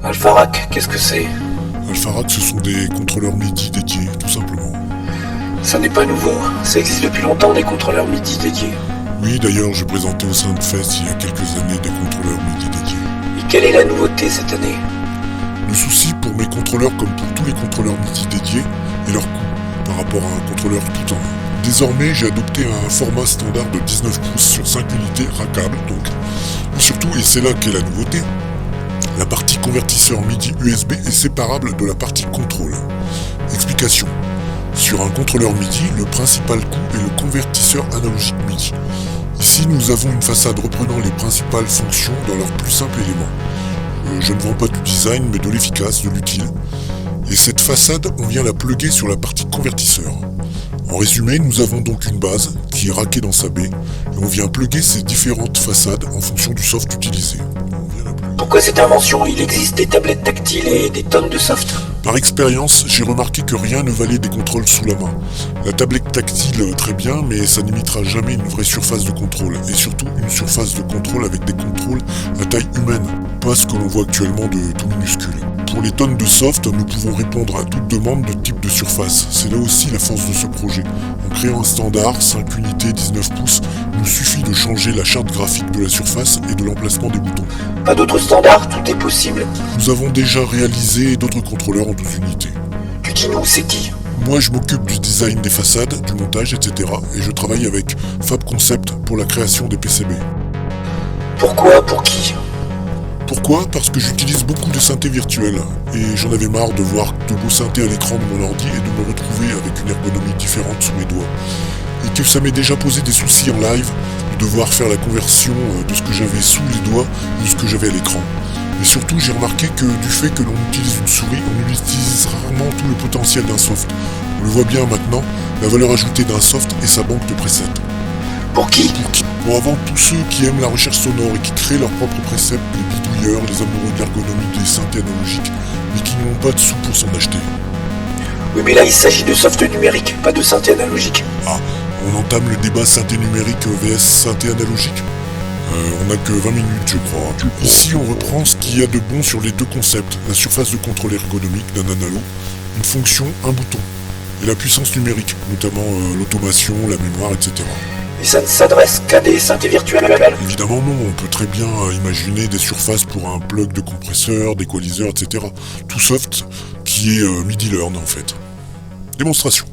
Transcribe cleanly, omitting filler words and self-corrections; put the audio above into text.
Alpharac, qu'est-ce que c'est? Alpharac, ce sont des contrôleurs MIDI dédiés, tout simplement. Ça n'est pas nouveau, ça existe depuis longtemps des contrôleurs MIDI dédiés. Oui, d'ailleurs, j'ai présenté au Soundfest il y a quelques années des contrôleurs MIDI dédiés. Et quelle est la nouveauté cette année? Le souci pour mes contrôleurs, comme pour tous les contrôleurs MIDI dédiés, est leur coût par rapport à un contrôleur tout en un. Désormais, j'ai adopté un format standard de 19 pouces sur 5 unités rackables, donc. Mais surtout, et c'est là qu'est la nouveauté, la partie convertisseur MIDI USB est séparable de la partie contrôle. Explication. Sur un contrôleur MIDI, le principal coût est le convertisseur analogique MIDI. Ici, nous avons une façade reprenant les principales fonctions dans leur plus simple élément. Je ne vends pas du design, mais de l'efficace, de l'utile. Et cette façade, on vient la plugger sur la partie convertisseur. En résumé, nous avons donc une base qui est rackée dans sa baie, et on vient plugger ces différentes façades en fonction du soft utilisé. Pourquoi cette invention? Il existe des tablettes tactiles et des tonnes de soft. Par expérience, j'ai remarqué que rien ne valait des contrôles sous la main. La tablette tactile, très bien, mais ça n'imitera jamais une vraie surface de contrôle, et surtout une surface de contrôle avec des contrôles à taille humaine, pas ce que l'on voit actuellement de tout minuscule. Pour les tonnes de soft, nous pouvons répondre à toute demande de type de surface. C'est là aussi la force de ce projet. En créant un standard, 5 unités, 19 pouces, il nous suffit de changer la charte graphique de la surface et de l'emplacement des boutons. Pas d'autres standards, tout est possible. Nous avons déjà réalisé d'autres contrôleurs en 12 unités. Tu dis nous, c'est qui? Moi, je m'occupe du design des façades, du montage, etc. Et je travaille avec Fab Concept pour la création des PCB. Pourquoi? Pour qui? Pourquoi? Parce que j'utilise beaucoup de synthés virtuels et j'en avais marre de voir de beaux synthés à l'écran de mon ordi et de me retrouver avec une ergonomie différente sous mes doigts. Et que ça m'est déjà posé des soucis en live de devoir faire la conversion de ce que j'avais sous les doigts et de ce que j'avais à l'écran. Et surtout, j'ai remarqué que du fait que l'on utilise une souris, on utilise rarement tout le potentiel d'un soft. On le voit bien maintenant, la valeur ajoutée d'un soft et sa banque de presets. Pour qui? Bon, avant tous ceux qui aiment la recherche sonore et qui créent leurs propres préceptes, les bidouilleurs, les amoureux de l'ergonomie des synthés analogiques, mais qui n'ont pas de sous pour s'en acheter. Oui, mais là, il s'agit de soft numérique, pas de synthé analogique. Ah, on entame le débat synthé numérique vs synthé analogique. On n'a que 20 minutes, je crois. Ici, on reprend ce qu'il y a de bon sur les deux concepts, la surface de contrôle ergonomique d'un analo, une fonction, un bouton, et la puissance numérique, notamment l'automation, la mémoire, etc. Et ça ne s'adresse qu'à des synthés virtuels? Évidemment non, on peut très bien imaginer des surfaces pour un plug de compresseur, d'équaliseur, etc. Tout soft qui est MIDI Learn en fait. Démonstration.